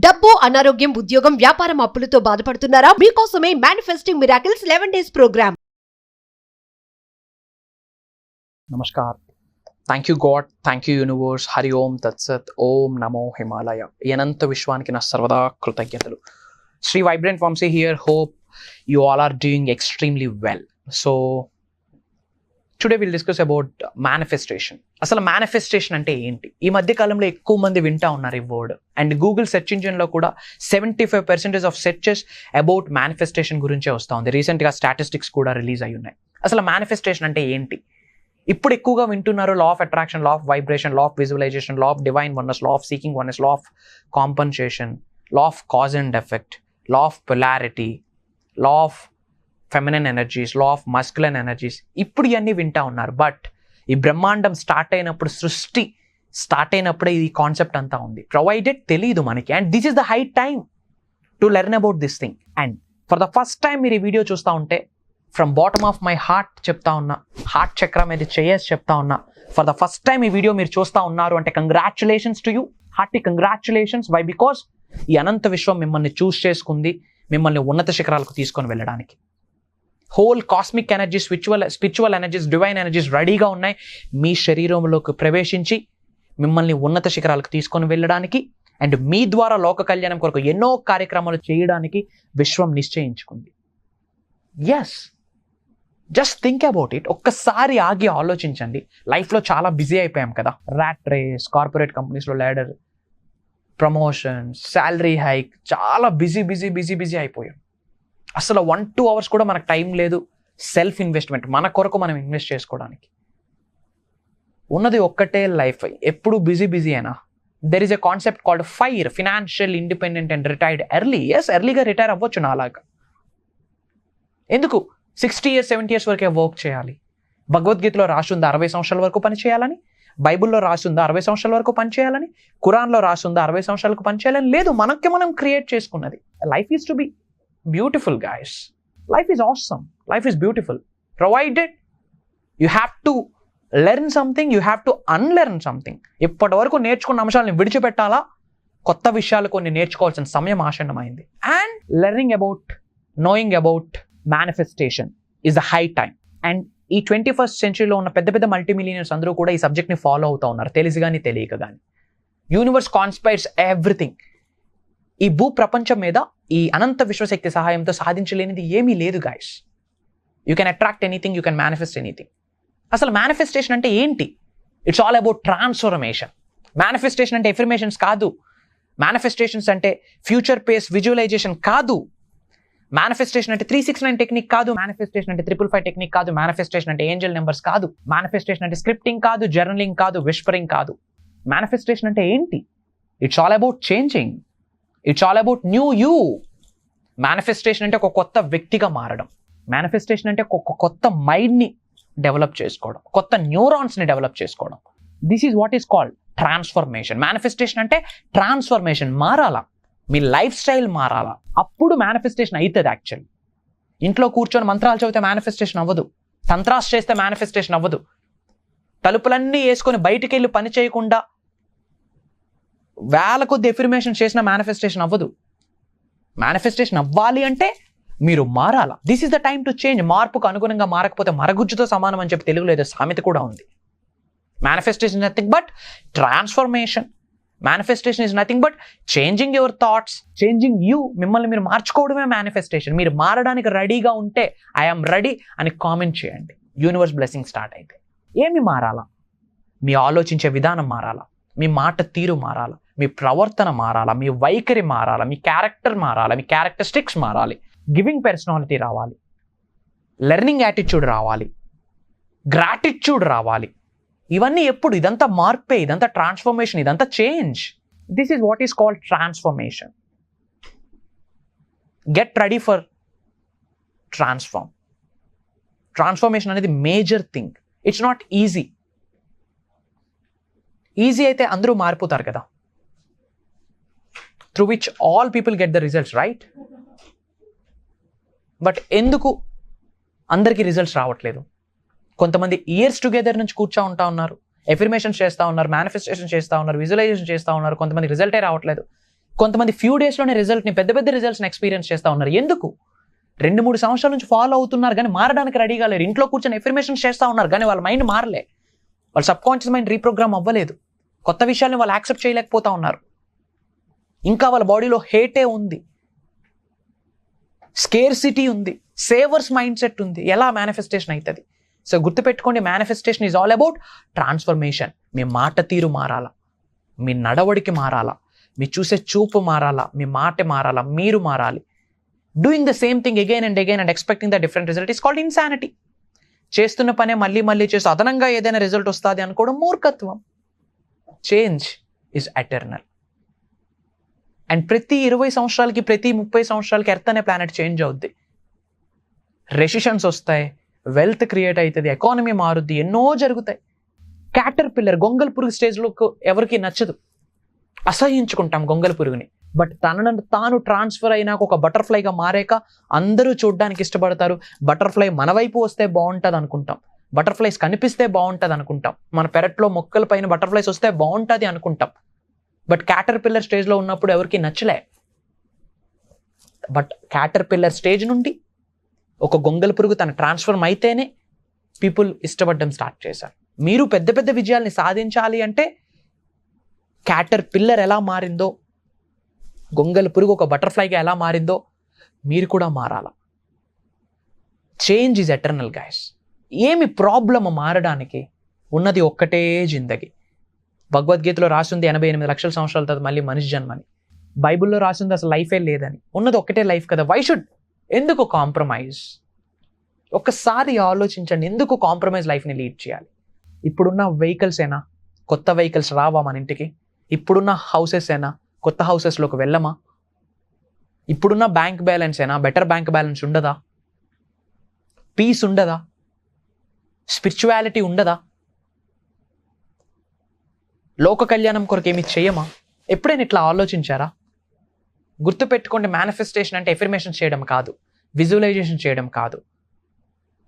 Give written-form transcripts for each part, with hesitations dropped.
డబ్బు, అనారోగ్యం, ఉద్యోగం, వ్యాపారం, అప్పులతో బాధపడుతున్నారా? మీకోసమే మేనిఫెస్టింగ్ మిరాకిల్స్ 11 days ప్రోగ్రామ్. నమస్కార్. Thank you God, thank you universe. హరి ఓం తత్సత్. ఓం నమో హిమాలయ. ఈ అనంత విశ్వానికి నా సర్వదా కృతజ్ఞతలు. Shri vibrant Vamshi here. Hope you all are doing extremely well. So today will discuss about manifestation. అసలు మేనిఫెస్టేషన్ అంటే ఏంటి? ఈ మధ్య కాలంలో ఎక్కువ మంది వింటా ఉన్నారు ఈ వర్డ్. అండ్ గూగుల్ సెర్చ్ ఇంజిన్లో కూడా 75% ఆఫ్ సెర్చెస్ అబౌట్ మేనిఫెస్టేషన్ గురించే వస్తూ ఉంది. రీసెంట్గా స్టాటిస్టిక్స్ కూడా రిలీజ్ అయి ఉన్నాయి. అసలు మేనిఫెస్టేషన్ అంటే ఏంటి? ఇప్పుడు ఎక్కువగా వింటున్నారు law of attraction, law of vibration, law of visualisation, law of divine oneness, law of seeking oneness, law of compensation, law of cause and effect, law of polarity, law of feminine energies, law of masculine energies. ఇప్పుడు ఇవన్నీ వింటా ఉన్నారు. But ఈ బ్రహ్మాండం start అయినప్పుడు, సృష్టి start అయినప్పుడే ఈ కాన్సెప్ట్ అంతా ఉంది. ప్రొవైడెడ్ తెలియదు మనకి. And this is the high time to learn about this thing. And for the first time మీరు ఈ వీడియో చూస్తూ ఉంటే, from bottom of my heart చెప్తా ఉన్నా, హార్ట్ చక్ర మీద చేయేసి చెప్తా ఉన్నా, ఫర్ ద ఫస్ట్ టైం ఈ వీడియో మీరు చూస్తూ ఉన్నారు అంటే congratulations to you. Hearty congratulations. Why? Because ఈ అనంత విశ్వం మిమ్మల్ని చూస్ చేసుకుంది, మిమ్మల్ని ఉన్నత శిఖరాలకు తీసుకొని వెళ్ళడానికి. Whole cosmic energies, spiritual energies, divine energies రెడీగా ఉన్నాయి మీ శరీరంలోకి ప్రవేశించి మిమ్మల్ని ఉన్నత శిఖరాలకు తీసుకొని వెళ్ళడానికి. అండ్ మీ ద్వారా లోక కళ్యాణం కొరకు ఎన్నో కార్యక్రమాలు చేయడానికి విశ్వం నిశ్చయించుకుంది. Yes, just think about it. ఒక్కసారి ఆగి ఆలోచించండి. లైఫ్లో చాలా బిజీ అయిపోయాం కదా. ర్యాట్ రేస్, కార్పొరేట్ కంపెనీస్లో ల్యాడర్, ప్రమోషన్స్, శాలరీ హైక్, చాలా బిజీ అయిపోయాం. అసలు 1-2 hours కూడా మనకు టైం లేదు సెల్ఫ్ ఇన్వెస్ట్మెంట్, మన కొరకు మనం ఇన్వెస్ట్ చేసుకోవడానికి. ఉన్నది ఒక్కటే లైఫ్, ఎప్పుడు బిజీ అయినా. There is a concept called fire, financial independent and retired early. Yes, ఎర్లీగా రిటైర్ అవ్వచ్చు నాలాగా. ఎందుకు 60 years 70 years వరకే వర్క్ చేయాలి? భగవద్గీతలో రాసి ఉందా 60 సంవత్సరాల వరకు పని చేయాలని? బైబుల్లో రాసి ఉందా 60 సంవత్సరాల వరకు పని చేయాలని? ఖురాన్లో రాసి ఉందా 60 సంవత్సరాలకు పని చేయాలని? లేదు, మనకి మనం క్రియేట్ చేసుకున్నది. Life is to be beautiful guys. Life is awesome. Life is beautiful. Provided you have to learn something, you have to unlearn something. ఇప్పటి వరకు నేర్చుకున్న అంశాలను విడిచిపెట్టాలా, కొత్త విషయాలు కొన్ని నేర్చుకోవాల్సిన సమయం ఆసన్నమైంది. And learning about, knowing about manifestation is the high time. And ఈ 21st centuryలో ఉన్న పెద్ద మల్టీమిలియనర్స్ అందరూ కూడా ఈ సబ్జెక్ట్ని ఫాలో అవుతూ ఉన్నారు, తెలిసి కానీ తెలియక కానీ. Universe conspires everything. ఈ భూ ప్రపంచం మీద ఈ అనంత విశ్వశక్తి సహాయంతో సాధించలేనిది ఏమీ లేదు guys. You can attract anything, you can manifest anything. అసలు మేనిఫెస్టేషన్ అంటే ఏంటి? It's all about transformation. Manifestation అంటే ఎఫర్మేషన్స్ కాదు. మేనిఫెస్టేషన్స్ అంటే ఫ్యూచర్ పేస్ విజువలైజేషన్ కాదు. మేనిఫెస్టేషన్ అంటే 369 టెక్నిక్ కాదు. మేనిఫెస్టేషన్ అంటే 555 టెక్నిక్ కాదు. మేనిఫెస్టేషన్ అంటే ఏంజల్ నెంబర్స్ కాదు. మేనిఫెస్టేషన్ అంటే స్క్రిప్టింగ్ కాదు, జర్నలింగ్ కాదు, విస్పరింగ్ కాదు. మేనిఫెస్టేషన్ అంటే ఏంటి? It's all about changing. It's all about new you. Manifestation అంటే ఒక కొత్త వ్యక్తిగా మారడం. మేనిఫెస్టేషన్ అంటే ఒక కొత్త మైండ్ని డెవలప్ చేసుకోవడం, కొత్త న్యూరాన్స్ని డెవలప్ చేసుకోవడం. This is what is called transformation. Manifestation అంటే ట్రాన్స్ఫర్మేషన్. మారాలా, మీ లైఫ్ స్టైల్ మారాలా, అప్పుడు మేనిఫెస్టేషన్ అవుతుంది. యాక్చువల్లీ ఇంట్లో కూర్చొని మంత్రాలు చదివితే మేనిఫెస్టేషన్ అవ్వదు. తంత్రాస్ చేస్తే మేనిఫెస్టేషన్ అవ్వదు. తలుపులన్నీ వేసుకొని బయటికి వెళ్ళి పని చేయకుండా వేల కొద్ది ఎఫర్మేషన్ చేసిన మేనిఫెస్టేషన్ అవ్వదు. మేనిఫెస్టేషన్ అవ్వాలి అంటే మీరు మారాలా. This is the time to change. మార్పుకు అనుగుణంగా మారకపోతే మరగుజ్జుతో సమానం అని చెప్పి తెలుగులో ఏదో సామెత కూడా ఉంది. Manifestation is nothing but transformation. Manifestation is nothing but changing your thoughts, changing you. మిమ్మల్ని మీరు మార్చుకోవడమే మేనిఫెస్టేషన్. మీరు మారడానికి రెడీగా ఉంటే ఐఎమ్ రెడీ అని కామెంట్ చేయండి. యూనివర్స్ బ్లెస్సింగ్ స్టార్ట్ అయితే. ఏమి మారాలా? మీ ఆలోచించే విధానం మారాలా, మీ మాట తీరు మారాలా, మీ ప్రవర్తన మారాలా, మీ వైఖరి మారాలా, మీ క్యారెక్టర్ మారాలా, మీ క్యారెక్టరిస్టిక్స్ మారాలి, గివింగ్ పర్సనాలిటీ రావాలి, లెర్నింగ్ యాటిట్యూడ్ రావాలి, గ్రాటిట్యూడ్ రావాలి. ఇవన్నీ ఎప్పుడు? ఇదంతా మార్పే, ఇదంతా ట్రాన్స్ఫర్మేషన్, ఇదంతా change. This is what is called transformation. Get ready for transform. Transformation అనేది major thing. It's not easy. Easy అయితే అందరూ మారిపోతారు కదా, through which all people get the results, right? But ఎందుకు అందరికీ రిజల్ట్స్ రావట్లేదు? కొంతమంది ఇయర్స్ టుగెదర్ నుంచి కూర్చో ఉన్నారు, ఎఫర్మేషన్స్ చేస్తూ ఉన్నారు, మేనిఫెస్టేషన్ చేస్తూ ఉన్నారు, విజువలైజేషన్ చేస్తూ ఉన్నారు, కొంతమంది రిజల్టే రావట్లేదు. కొంతమంది ఫ్యూ డేస్లోనే రిజల్ట్ని పెద్ద పెద్ద రిజల్ట్స్ని ఎక్స్పీరియన్స్ చేస్తూ ఉన్నారు. ఎందుకు? 2-3 సంవత్సరాల నుంచి ఫాలో అవుతున్నారు కానీ మారడానికి రెడీగా లేరు. ఇంట్లో కూర్చొని ఎఫర్మేషన్స్ చేస్తూ ఉన్నారు కానీ వాళ్ళ మైండ్ మారలే. వాళ్ళ సబ్ కాన్షియస్ మైండ్ రీప్రోగ్రామ్ అవ్వలేదు. కొత్త విషయాల్ని వాళ్ళు యాక్సెప్ట్ చేయలేకపోతా ఉన్నారు. ఇంకా వాళ్ళ బాడీలో హేటే ఉంది, స్కేర్సిటీ ఉంది, సేవర్స్ మైండ్ సెట్ ఉంది. ఎలా మేనిఫెస్టేషన్ అవుతుంది? సో గుర్తుపెట్టుకోండి, manifestation is all about transformation. మీ మాట తీరు మారాలా, మీ నడవడికి మారాలా, మీ చూసే చూపు మారాలా, మీ మాట మారాలా, మీరు మారాలి. Doing the same thing again and expecting the different result is called insanity. చేస్తున్న పనే మళ్ళీ మళ్ళీ చేస్తూ అదనంగా ఏదైనా రిజల్ట్ వస్తుంది అనుకోవడం మూర్ఖత్వం. Change is eternal. అండ్ ప్రతి 20 సంవత్సరాలకి, ప్రతి 30 సంవత్సరాలకి ఎర్త్ అనే ప్లానెట్ చేంజ్ అవుద్ది. రెసిషన్స్ వస్తాయి, వెల్త్ క్రియేట్ అవుతుంది, ఎకానమీ మారుద్ది, ఎన్నో జరుగుతాయి. క్యాటర్ పిల్లర్, గొంగల్ పురుగు స్టేజ్లో ఎవరికి నచ్చదు, అసహించుకుంటాం గొంగల్ పురుగుని. బట్ తనను తాను ట్రాన్స్ఫర్ అయినాక ఒక బటర్ఫ్లైగా మారాక అందరూ చూడడానికి ఇష్టపడతారు. బటర్ఫ్లై మన వైపు వస్తే బాగుంటుంది అనుకుంటాం, బటర్ఫ్లైస్ కనిపిస్తే బాగుంటుంది అనుకుంటాం, మన పెరట్లో మొక్కల పైన బటర్ఫ్లైస్ వస్తే బాగుంటుంది అనుకుంటాం. బట్ క్యాటర్ పిల్లర్ స్టేజ్లో ఉన్నప్పుడు ఎవరికి నచ్చలే. బట్ క్యాటర్ పిల్లర్ స్టేజ్ నుండి ఒక గొంగల్ పురుగు తన ట్రాన్స్ఫర్మ్ అయితేనే పీపుల్ ఇష్టపడడం స్టార్ట్ చేశారు. మీరు పెద్ద పెద్ద విజయాల్ని సాధించాలి అంటే క్యాటర్ పిల్లర్ ఎలా మారిందో, గొంగల్ పురుగు ఒక బటర్ఫ్లైగా ఎలా మారిందో మీరు కూడా మారాల. Change is eternal guys. ఏమి ప్రాబ్లమ్ మారడానికి? ఉన్నది ఒక్కటే జిందగీ. భగవద్గీతలో రాసింది 88 లక్షల సంవత్సరాల తర్వాత మళ్ళీ మనిషి జన్మని. బైబిల్లో రాసింది అసలు లైఫే లేదని. ఉన్నది ఒక్కటే లైఫ్ కదా. Why should? ఎందుకు కాంప్రమైజ్? ఒక్కసారి ఆలోచించండి, ఎందుకు కాంప్రమైజ్ లైఫ్ని లీడ్ చేయాలి? ఇప్పుడున్న వెహికల్స్ అయినా కొత్త వెహికల్స్ రావా మన ఇంటికి? ఇప్పుడున్న హౌసెస్ అయినా కొత్త హౌసెస్లోకి వెళ్ళమా? ఇప్పుడున్న బ్యాంక్ బ్యాలెన్స్ అయినా బెటర్ బ్యాంక్ బ్యాలెన్స్ ఉండదా? పీస్ ఉండదా? స్పిరిచువాలిటీ ఉండదా? లోక కళ్యాణం కొరకు ఏమి చేయమా? ఎప్పుడైనా ఇట్లా ఆలోచించారా? గుర్తుపెట్టుకోండి, మేనిఫెస్టేషన్ అంటే ఎఫర్మేషన్ చేయడం కాదు, విజువలైజేషన్ చేయడం కాదు.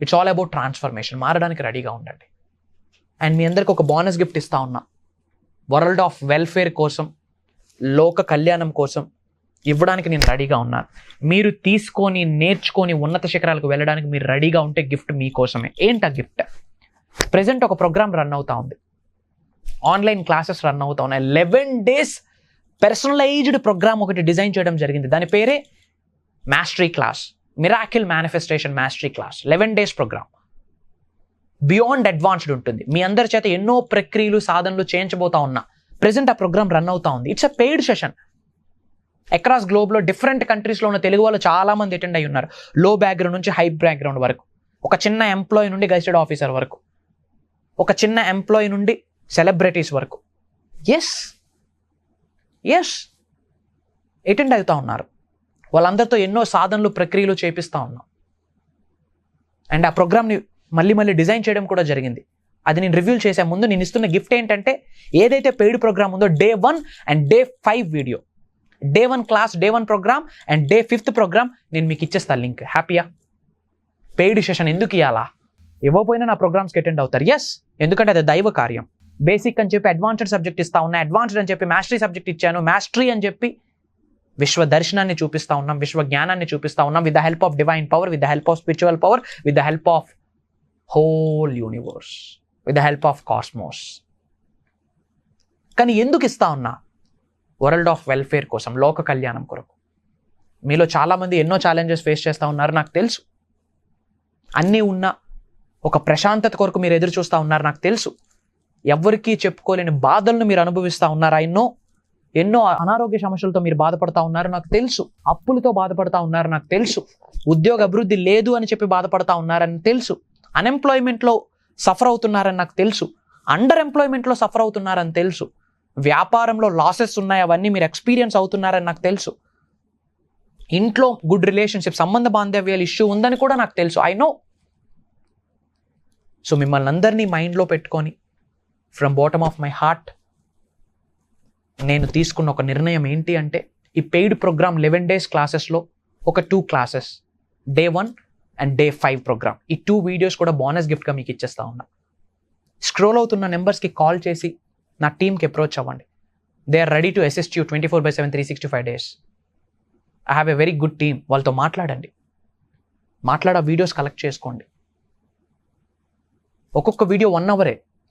It's all about transformation. మారడానికి రెడీగా ఉండండి. అండ్ మీ అందరికి ఒక బోనస్ గిఫ్ట్ ఇస్తా ఉన్నా. వరల్డ్ ఆఫ్ వెల్ఫేర్ కోసం, లోక కళ్యాణం కోసం ఇవ్వడానికి నేను రెడీగా ఉన్నాను. మీరు తీసుకొని నేర్చుకొని ఉన్నత శిఖరాలకు వెళ్ళడానికి మీరు రెడీగా ఉంటే గిఫ్ట్ మీకోసమే. ఏంటా గిఫ్ట్? ప్రజెంట్ ఒక ప్రోగ్రామ్ రన్ అవుతా ఉంది, ఆన్లైన్ క్లాసెస్ రన్ అవుతా ఉన్నాయి. 11 days పర్సనలైజ్డ్ ప్రోగ్రామ్ ఒకటి డిజైన్ చేయడం జరిగింది. దాని పేరే mastery class, miracle manifestation mastery class. 11 days programme, beyond advanced ఉంటుంది. మీ అందరి చేత ఎన్నో ప్రక్రియలు, సాధనలు చేయించబోతా ఉన్నా. ప్రజెంట్ ఆ ప్రోగ్రామ్ రన్ అవుతా ఉంది. It's a paid session. Across గ్లోబ్లో డిఫరెంట్ కంట్రీస్లో ఉన్న తెలుగు వాళ్ళు చాలా మంది అటెండ్ అయ్యి ఉన్నారు. లో బ్యాక్గ్రౌండ్ నుంచి హై బ్యాక్గ్రౌండ్ వరకు, ఒక చిన్న ఎంప్లాయీ నుండి గెజిటెడ్ ఆఫీసర్ వరకు, ఒక చిన్న ఎంప్లాయీ నుండి సెలబ్రిటీస్ వరకు. ఎస్ అటెండ్ అవుతా ఉన్నారు. వాళ్ళందరితో ఎన్నో సాధనలు, ప్రక్రియలు చేపిస్తూ ఉన్నాం. అండ్ ఆ ప్రోగ్రామ్ని మళ్ళీ మళ్ళీ డిజైన్ చేయడం కూడా జరిగింది. అది నేను రివ్యూల్ చేసే ముందు నేను ఇస్తున్న గిఫ్ట్ ఏంటంటే, ఏదైతే పెయిడ్ ప్రోగ్రామ్ ఉందో Day 1 and Day 5 video, Day 1 class, Day 1 programme and Day 5 programme నేను మీకు ఇచ్చేస్తాను లింక్. హ్యాపీయా? పెయిడ్ సెషన్ ఎందుకు ఇవ్వాలా? ఇవ్వకపోయినా నా ప్రోగ్రామ్స్కి అటెండ్ అవుతారు. ఎస్, ఎందుకంటే అది దైవ కార్యం. బేసిక్ అని చెప్పి అడ్వాన్స్డ్ సబ్జెక్ట్ ఇస్తా ఉన్నా, అడ్వాన్స్డ్ అని చెప్పి మాస్టరీ సబ్జెక్ట్ ఇచ్చాను, మాస్టరీ అని చెప్పి విశ్వ దర్శనాన్ని చూపిస్తా ఉన్నాం, విశ్వ జ్ఞానాన్ని చూపిస్తా ఉన్నాం, with the help of divine power, with the help of spiritual power, with the help of whole universe, with the help of cosmos. కానీ ఎందుకు ఇస్తా ఉన్నా? వరల్డ్ ఆఫ్ వెల్ఫేర్ కోసం, లోక కళ్యాణం కొరకు. మీలో చాలామంది ఎన్నో ఛాలెంజెస్ ఫేస్ చేస్తూ ఉన్నారు, నాకు తెలుసు. అన్నీ ఉన్న ఒక ప్రశాంతత కొరకు మీరు ఎదురు చూస్తూ ఉన్నారు, నాకు తెలుసు. ఎవరికీ చెప్పుకోలేని బాధలను మీరు అనుభవిస్తూ ఉన్నారు. ఎన్నో అనారోగ్య సమస్యలతో మీరు బాధపడతా ఉన్నారు, నాకు తెలుసు. అప్పులతో బాధపడతా ఉన్నారు, నాకు తెలుసు. ఉద్యోగ అభివృద్ధి లేదు అని చెప్పి బాధపడతా ఉన్నారని తెలుసు. అన్ఎంప్లాయ్మెంట్లో సఫర్ అవుతున్నారని నాకు తెలుసు. అండర్ ఎంప్లాయ్మెంట్లో సఫర్ అవుతున్నారని తెలుసు. వ్యాపారంలో లాసెస్ ఉన్నాయి, అవన్నీ మీరు ఎక్స్పీరియన్స్ అవుతున్నారని నాకు తెలుసు. ఇంట్లో గుడ్ రిలేషన్షిప్, సంబంధ బాంధవ్యాలు ఇష్యూ ఉందని కూడా నాకు తెలుసు. I know. సో మిమ్మల్ని అందరినీ మైండ్లో పెట్టుకొని from bottom of my heart నేను తీసుకున్న ఒక నిర్ణయం ఏంటి అంటే, ఈ పెయిడ్ ప్రోగ్రామ్ 11 days క్లాసెస్లో ఒక 2 classes, Day 1 and Day 5 programme, ఈ 2 వీడియోస్ కూడా బోనస్ గిఫ్ట్గా మీకు ఇచ్చేస్తా ఉన్నా. స్క్రోల్ అవుతున్న నెంబర్స్కి కాల్ చేసి నా టీంకి అప్రోచ్ అవ్వండి. They are ready to assist you 24/7 365 days. I have a very good team. వాళ్ళతో మాట్లాడండి, వీడియోస్ కలెక్ట్ చేసుకోండి. ఒక్కొక్క వీడియో 1 hour,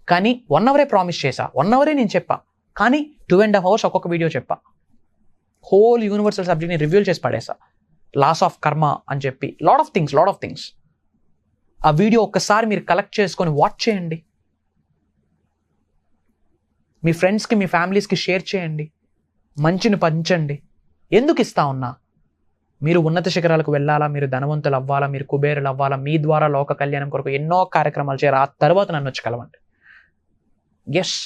కానీ 1 hour ప్రామిస్ చేశా, 1 hour నేను చెప్పా, కానీ 2.5 hours ఒక్కొక్క వీడియో చెప్పా. హోల్ యూనివర్సల్ సబ్జెక్ట్ని రివ్యూ చేసి పడేసా. లాస్ ఆఫ్ కర్మ అని చెప్పి లాట్ ఆఫ్ థింగ్స్. ఆ వీడియో ఒక్కసారి మీరు కలెక్ట్ చేసుకొని వాచ్ చేయండి, మీ ఫ్రెండ్స్కి మీ ఫ్యామిలీస్కి షేర్ చేయండి, మంచిని పంచండి. ఎందుకు ఇస్తా ఉన్నా? మీరు ఉన్నత శిఖరాలకు వెళ్ళాలా, మీరు ధనవంతులు అవ్వాలా, మీరు కుబేరులు అవ్వాలా, మీ ద్వారా లోక కళ్యాణం కొరకు ఎన్నో కార్యక్రమాలు చేయాలి. ఆ తర్వాత నన్ను వచ్చి కలవండి. ఎస్,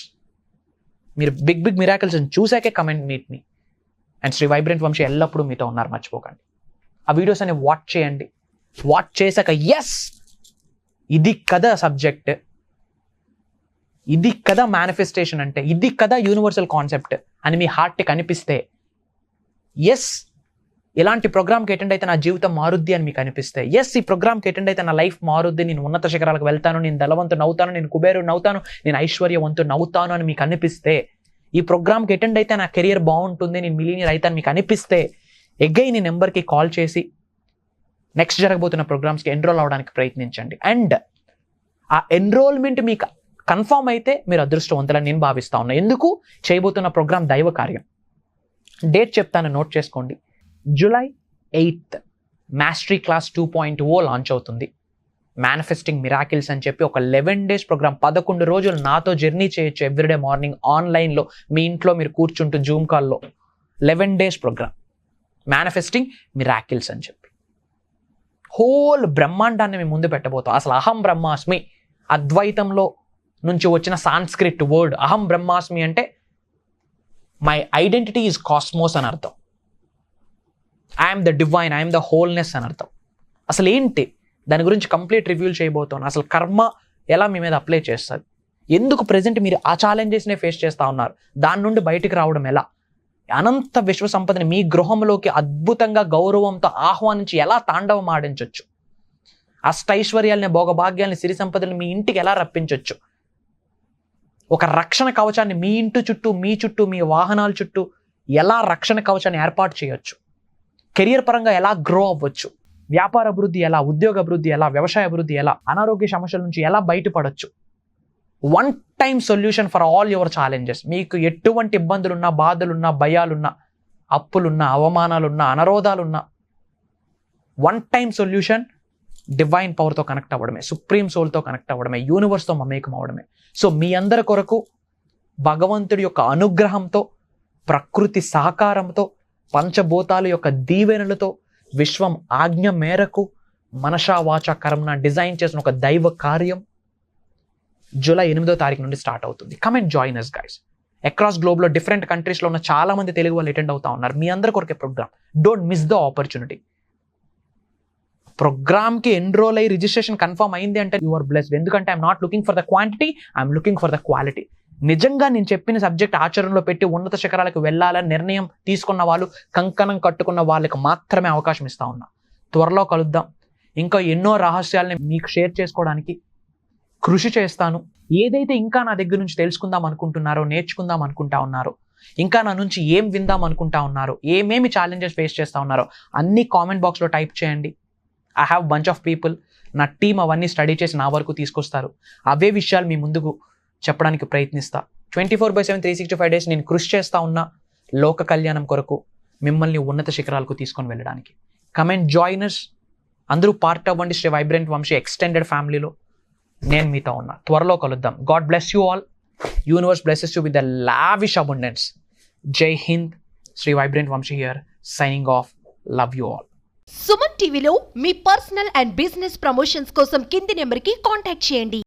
మీరు బిగ్ మిరాకిల్స్ చూసాకే come and meet me. And Shri vibrant Vamshi ఎల్లప్పుడూ మీతో ఉన్నారు, మర్చిపోకండి. ఆ వీడియోస్ అన్ని వాచ్ చేయండి. వాచ్ చేశాక ఎస్, ఇది కదా సబ్జెక్ట్, ఇది కదా మేనిఫెస్టేషన్ అంటే, ఇది కదా యూనివర్సల్ కాన్సెప్ట్ అని మీ హార్ట్కి అనిపిస్తే, ఎస్ ఇలాంటి ప్రోగ్రామ్కి అటెండ్ అయితే నా జీవితం మారుద్ది అని మీకు అనిపిస్తే, ఎస్ ఈ ప్రోగ్రామ్కి అటెండ్ అయితే నా లైఫ్ మారుద్ది, నేను ఉన్నత శిఖరాలకు వెళ్తాను, నేను ధనవంతుని అవుతాను, నేను కుబేరుని అవుతాను, నేను ఐశ్వర్యవంతుని అవుతాను అని మీకు అనిపిస్తే, ఈ ప్రోగ్రామ్కి అటెండ్ అయితే నా కెరియర్ బాగుంటుంది, నేను మిలీనియర్ అవుతాను మీకు అనిపిస్తే, ఎగ్గైన్ ఈ నెంబర్కి కాల్ చేసి నెక్స్ట్ జరగబోతున్న ప్రోగ్రామ్స్కి ఎన్రోల్ అవడానికి ప్రయత్నించండి. అండ్ ఆ ఎన్రోల్మెంట్ మీకు కన్ఫర్మ్ అయితే మీరు అదృష్టవంతులని నేను భావిస్తా ఉన్నా. ఎందుకు? చేయబోతున్న ప్రోగ్రామ్ దైవ కార్యం. డేట్ చెప్తాను, నోట్ చేసుకోండి. July 8th mastery class 2.0 launch అవుతుంది. మేనిఫెస్టింగ్ మిరాకిల్స్ అని చెప్పి ఒక 11 days ప్రోగ్రామ్, 11 రోజులు నాతో జర్నీ చేయొచ్చు ఎవ్రీడే మార్నింగ్ ఆన్లైన్లో, మీ ఇంట్లో మీరు కూర్చుంటూ జూమ్ కాల్లో. 11 days ప్రోగ్రామ్ మేనిఫెస్టింగ్ మిరాకిల్స్ అని చెప్పి హోల్ బ్రహ్మాండాన్ని మేము ముందు పెట్టబోతాం. అసలు అహం బ్రహ్మాస్మి అద్వైతంలో నుంచి వచ్చిన సాంస్క్రిట్ వర్డ్. అహం బ్రహ్మాస్మి అంటే మై ఐడెంటిటీ ఈజ్ కాస్మోస్ అని అర్థం. I'm the divine, I'm the wholeness అని అర్థం. అసలు ఏంటి దాని గురించి కంప్లీట్ రివ్యూలు చేయబోతున్నాను. అసలు కర్మ ఎలా మీ మీద అప్లై చేస్తుంది, ఎందుకు ప్రజెంట్ మీరు ఆ ఛాలెంజెస్నే ఫేస్ చేస్తూ ఉన్నారు, దాని నుండి బయటికి రావడం ఎలా, అనంత విశ్వ సంపదని మీ గృహంలోకి అద్భుతంగా గౌరవంతో ఆహ్వానించి ఎలా తాండవం ఆడించవచ్చు, అష్టైశ్వర్యాలని భోగభాగ్యాలని సిరి సంపదలను మీ ఇంటికి ఎలా రప్పించవచ్చు, ఒక రక్షణ కవచాన్ని మీ ఇంటి చుట్టూ, మీ చుట్టూ, మీ వాహనాల చుట్టూ ఎలా రక్షణ కవచాన్ని ఏర్పాటు చేయొచ్చు, కెరియర్ పరంగా ఎలా గ్రో అవ్వచ్చు, వ్యాపార అభివృద్ధి ఎలా, ఉద్యోగ అభివృద్ధి ఎలా, వ్యవసాయ అభివృద్ధి ఎలా, అనారోగ్య సమస్యల నుంచి ఎలా బయటపడవచ్చు. 1 time solution for all your challenges. మీకు ఎటువంటి ఇబ్బందులున్నా, బాధలున్నా, భయాలున్నా, అప్పులున్నా, అవమానాలున్నా, అనరోధాలున్నా 1 time సొల్యూషన్ డివైన్ పవర్తో కనెక్ట్ అవ్వడమే, సుప్రీం సోల్తో కనెక్ట్ అవ్వడమే, యూనివర్స్తో మమేకం అవ్వడమే. సో మీ అందరి కొరకు భగవంతుడి యొక్క అనుగ్రహంతో, ప్రకృతి సహకారంతో, పంచభూతాల యొక్క దీవెనలతో, విశ్వం ఆజ్ఞ మేరకు మనషా వాచ కర్మన డిజైన్ చేసిన ఒక దైవ కార్యం July 8వ తారీఖు నుండి స్టార్ట్ అవుతుంది. Come and join us guys. Across గ్లోబ్లో డిఫరెంట్ కంట్రీస్లో ఉన్న చాలా మంది తెలుగు వాళ్ళు అటెండ్ అవుతా ఉన్నారు. మీ అందరి కొరకే programme. Don't miss the opportunity. ప్రోగ్రామ్కి ఎన్రోల్ అయ్యి రిజిస్ట్రేషన్ కన్ఫర్మ్ అయింది అంటే యు ఆర్ బ్లెస్డ్. ఎందుకంటే I'm not looking for the quantity, I'm looking for the quality. నిజంగా నేను చెప్పిన సబ్జెక్ట్ ఆచరణలో పెట్టి ఉన్నత శిఖరాలకు వెళ్ళాలని నిర్ణయం తీసుకున్న వాళ్ళు, కంకణం కట్టుకున్న వాళ్ళకి మాత్రమే అవకాశం ఇస్తా ఉన్నా. త్వరలో కలుద్దాం. ఇంకా ఎన్నో రహస్యాలని మీకు షేర్ చేసుకోవడానికి కృషి చేస్తాను. ఏదైతే ఇంకా నా దగ్గర నుంచి తెలుసుకుందాం అనుకుంటున్నారో, నేర్చుకుందాం అనుకుంటా ఉన్నారో, ఇంకా నా నుంచి ఏం విందాం అనుకుంటా ఉన్నారో, ఏమేమి ఛాలెంజెస్ ఫేస్ చేస్తూ ఉన్నారో అన్నీ కామెంట్ బాక్స్లో టైప్ చేయండి. I have bunch of people, నా టీం అవన్నీ స్టడీ చేసి నా వరకు తీసుకొస్తారు. అవే విషయాలు మీ ముందుకు చెప్పడానికి ప్రయత్నిస్తా. 24/7 365 days నేను కృషి చేస్తూ ఉన్నా లోక కళ్యాణం కొరకు, మిమ్మల్ని ఉన్నత శిఖరాలకు తీసుకొని వెళ్ళడానికి. కమెంట్ జాయినర్స్ అందరూ పార్ట్ అవ్వండి శ్రీ వైబ్రెంట్ వంశీ ఎక్స్టెండెడ్ ఫ్యామిలీలో. నేను మీతో ఉన్నా. త్వరలో కలుద్దాం. God bless you all. Universe blesses you with the lavish abundance. జై Hind. Shri vibrant Vamshi here signing off. Love you all. Suman టీవీలో మీ పర్సనల్ అండ్ బిజినెస్ ప్రమోషన్స్ కోసం కింది నెంబర్కి కాంటాక్ట్ చేయండి.